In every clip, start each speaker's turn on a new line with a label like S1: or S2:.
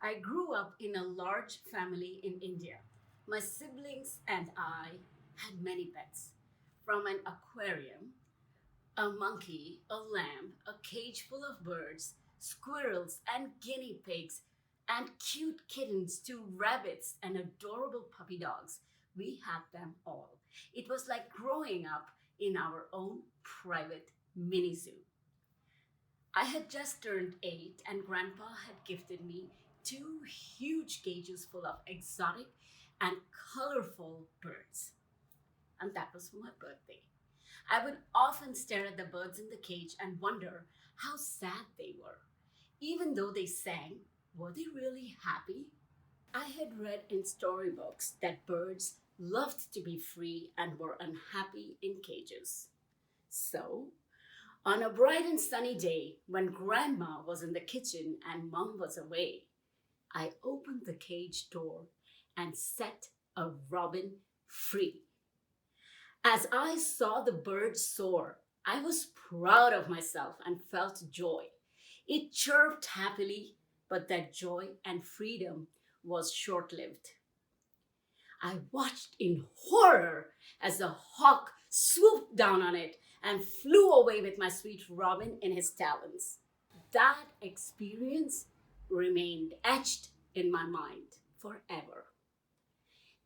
S1: I grew up in a large family in India. My siblings and I had many pets, from an aquarium, a monkey, a lamb, a cage full of birds, squirrels, and guinea pigs, and cute kittens to rabbits and adorable puppy dogs. We had them all. It was like growing up in our own private mini zoo. I had just turned 8, and Grandpa had gifted me two huge cages full of exotic and colorful birds. And that was for my birthday. I would often stare at the birds in the cage and wonder how sad they were. Even though they sang, were they really happy? I had read in storybooks that birds loved to be free and were unhappy in cages. So, on a bright and sunny day, when Grandma was in the kitchen and Mom was away, I opened the cage door and set a robin free. As I saw the bird soar, I was proud of myself and felt joy. It chirped happily, but that joy and freedom was short lived. I watched in horror as the hawk swooped down on it and flew away with my sweet robin in his talons. That experience remained etched in my mind forever.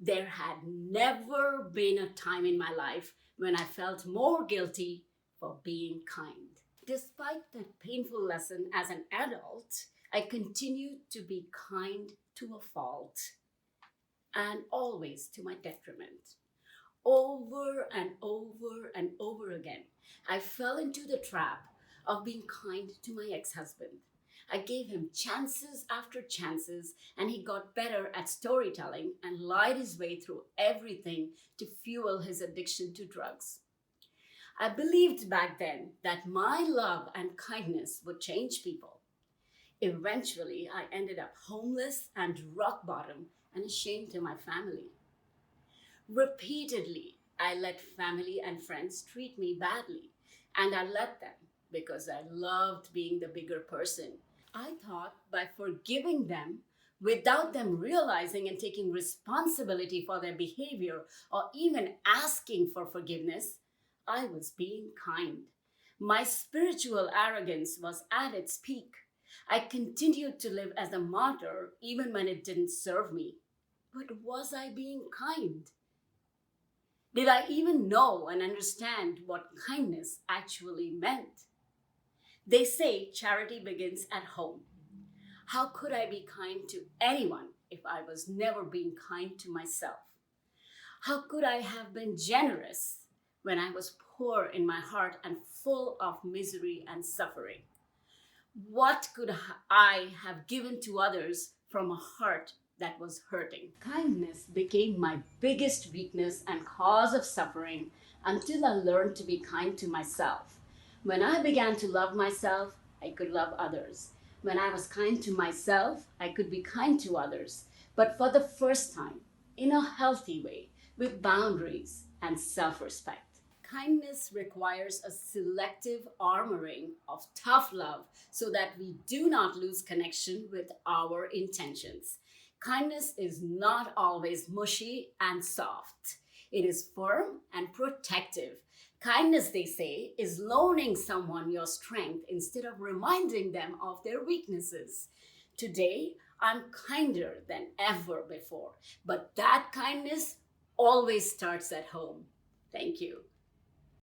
S1: There had never been a time in my life when I felt more guilty for being kind. Despite that painful lesson as an adult, I continued to be kind to a fault and always to my detriment. Over and over and over again, I fell into the trap of being kind to my ex-husband. I gave him chances after chances, and he got better at storytelling and lied his way through everything to fuel his addiction to drugs. I believed back then that my love and kindness would change people. Eventually, I ended up homeless and rock bottom and ashamed to my family. Repeatedly, I let family and friends treat me badly, and I let them because I loved being the bigger person. I thought by forgiving them without them realizing and taking responsibility for their behavior or even asking for forgiveness, I was being kind. My spiritual arrogance was at its peak. I continued to live as a martyr even when it didn't serve me. But was I being kind? Did I even know and understand what kindness actually meant? They say charity begins at home. How could I be kind to anyone if I was never being kind to myself? How could I have been generous when I was poor in my heart and full of misery and suffering? What could I have given to others from a heart that was hurting? Kindness became my biggest weakness and cause of suffering until I learned to be kind to myself. When I began to love myself, I could love others. When I was kind to myself, I could be kind to others, but for the first time, in a healthy way, with boundaries and self-respect. Kindness requires a selective armoring of tough love so that we do not lose connection with our intentions. Kindness is not always mushy and soft. It is firm and protective. Kindness, they say, is loaning someone your strength instead of reminding them of their weaknesses. Today, I'm kinder than ever before, but that kindness always starts at home. Thank you.